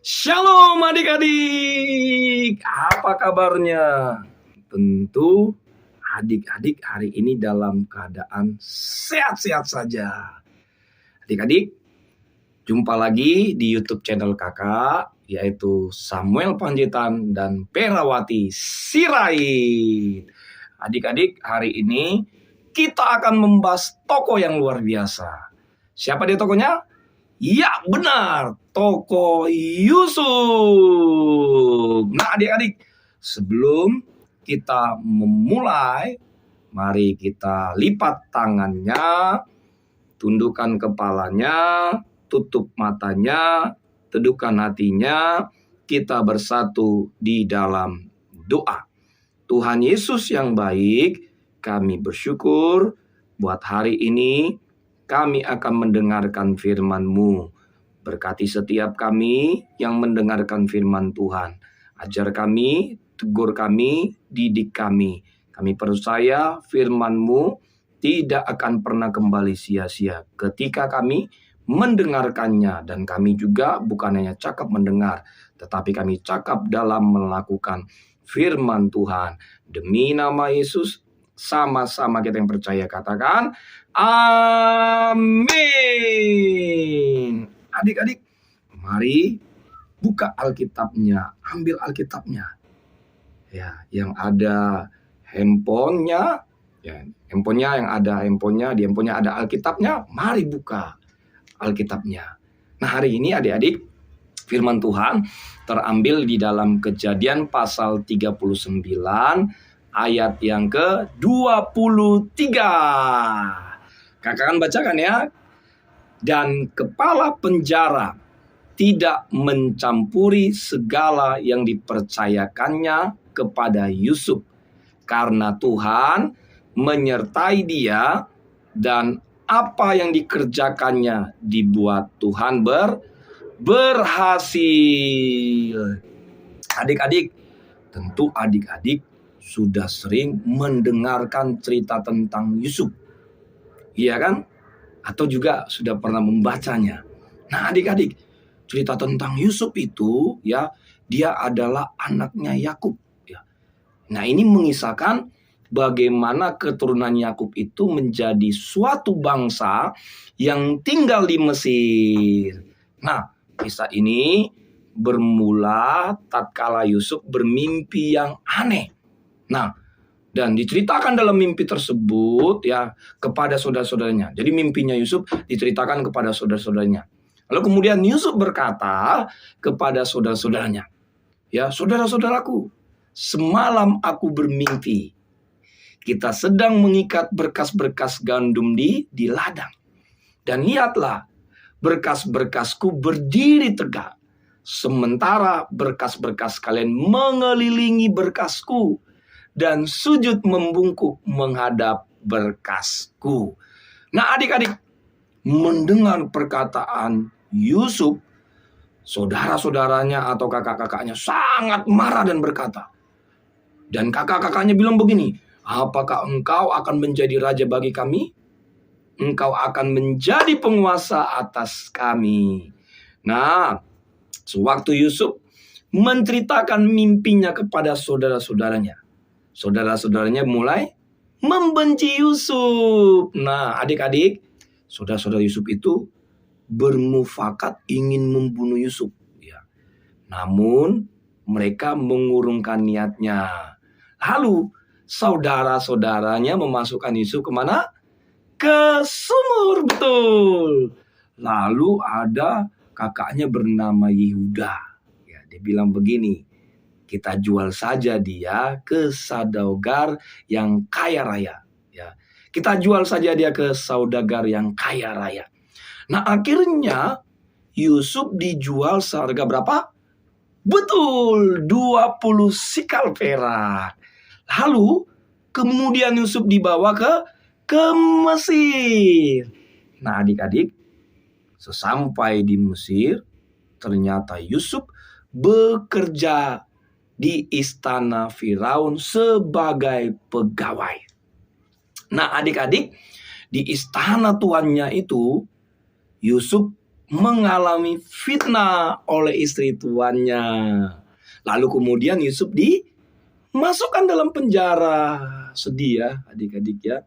Shalom adik-adik, apa kabarnya? Tentu adik-adik hari ini dalam keadaan sehat-sehat saja. Adik-adik, jumpa lagi di YouTube channel kakak, yaitu Samuel Panjaitan dan Perawati Sirait. Adik-adik, hari ini kita akan membahas tokoh yang luar biasa. Siapa dia tokohnya? Ya benar, tokoh Yusuf. Nah adik-adik, sebelum kita memulai, mari kita lipat tangannya, tundukkan kepalanya, tutup matanya, teduhkan hatinya, kita bersatu di dalam doa. Tuhan Yesus yang baik, kami bersyukur buat hari ini kami akan mendengarkan firman-Mu. Berkati setiap kami yang mendengarkan firman Tuhan. Ajar kami, tegur kami, didik kami. Kami percaya firman-Mu tidak akan pernah kembali sia-sia ketika kami mendengarkannya. Dan kami juga bukan hanya cakap mendengar, tetapi kami cakap dalam melakukan firman Tuhan. Demi nama Yesus, sama-sama kita yang percaya katakan amin. Adik-adik, mari buka Alkitabnya, ambil Alkitabnya. Ya, yang ada handphonenya, ya, handphonenya yang ada handphonenya, di handphonenya ada Alkitabnya, mari buka Alkitabnya. Nah, hari ini adik-adik, firman Tuhan terambil di dalam Kejadian pasal 39 ayat yang ke-23. Kakak akan bacakan ya. Dan kepala penjara tidak mencampuri segala yang dipercayakannya kepada Yusuf, karena Tuhan menyertai dia dan apa yang dikerjakannya dibuat Tuhan berhasil. Adik-adik, tentu adik-adik sudah sering mendengarkan cerita tentang Yusuf, iya kan? Atau juga sudah pernah membacanya. Nah adik-adik, cerita tentang Yusuf itu ya, dia adalah anaknya Yakub. Ya. Nah ini mengisahkan bagaimana keturunan Yakub itu menjadi suatu bangsa yang tinggal di Mesir. Nah kisah ini bermula tatkala Yusuf bermimpi yang aneh. Nah, dan diceritakan dalam mimpi tersebut ya kepada saudara-saudaranya. Jadi mimpinya Yusuf diceritakan kepada saudara-saudaranya. Lalu kemudian Yusuf berkata kepada saudara-saudaranya, ya saudara-saudaraku, semalam aku bermimpi. Kita sedang mengikat berkas-berkas gandum di ladang. Dan lihatlah, berkas-berkasku berdiri tegak. Sementara berkas-berkas kalian mengelilingi berkasku dan sujud membungkuk menghadap berkasku. Nah adik-adik, mendengar perkataan Yusuf, saudara-saudaranya atau kakak-kakaknya sangat marah dan berkata, dan kakak-kakaknya bilang begini, apakah engkau akan menjadi raja bagi kami? Engkau akan menjadi penguasa atas kami. Nah, sewaktu Yusuf menceritakan mimpinya kepada saudara-saudaranya, saudara-saudaranya mulai membenci Yusuf. Nah, adik-adik, saudara-saudara Yusuf itu bermufakat ingin membunuh Yusuf. Ya. Namun, mereka mengurungkan niatnya. Lalu, saudara-saudaranya memasukkan Yusuf kemana? Ke sumur, betul. Lalu ada kakaknya bernama Yehuda. Ya, dia bilang begini, kita jual saja dia ke saudagar yang kaya raya. Ya, kita jual saja dia ke saudagar yang kaya raya. Nah akhirnya Yusuf dijual seharga berapa? Betul, 20 sikal perak. Lalu kemudian Yusuf dibawa ke Mesir. Nah adik-adik, sesampai di Mesir, ternyata Yusuf bekerja di istana Firaun sebagai pegawai. Nah adik-adik, di istana tuannya itu Yusuf mengalami fitnah oleh istri tuannya. Lalu kemudian Yusuf dimasukkan dalam penjara. Sedih ya adik-adik ya.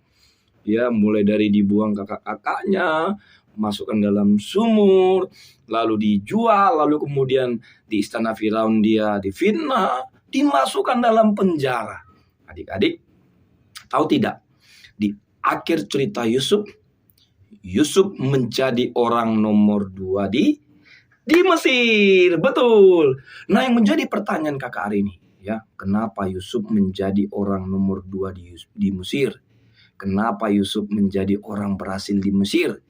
Ya, mulai dari dibuang kakak-kakaknya, masukkan dalam sumur, lalu dijual, lalu kemudian di istana Firaun dia difitnah, dimasukkan dalam penjara. Adik-adik, tahu tidak? Di akhir cerita Yusuf menjadi orang nomor 2 di Mesir. Betul. Nah, yang menjadi pertanyaan kakak hari ini, ya, kenapa Yusuf menjadi orang nomor 2 di Mesir? Kenapa Yusuf menjadi orang berhasil di Mesir?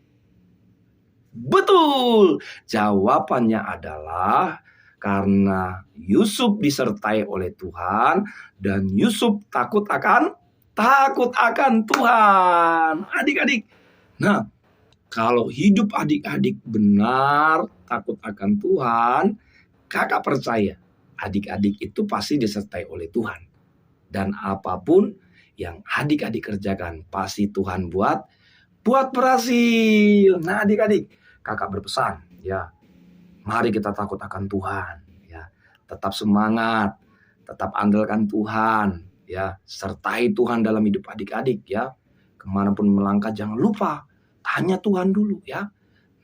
Betul. Jawabannya adalah karena Yusuf disertai oleh Tuhan dan Yusuf takut akan Tuhan. Adik-adik. Nah, kalau hidup adik-adik benar takut akan Tuhan, kakak percaya adik-adik itu pasti disertai oleh Tuhan. Dan apapun yang adik-adik kerjakan pasti Tuhan buat berhasil. Nah, adik-adik, kakak berpesan ya, mari kita takut akan Tuhan ya. Tetap semangat, tetap andalkan Tuhan ya, sertai Tuhan dalam hidup adik-adik ya. Kemanapun melangkah jangan lupa tanya Tuhan dulu ya.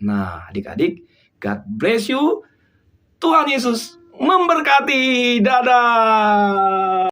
Nah, adik-adik, God bless you. Tuhan Yesus memberkati. Dadah.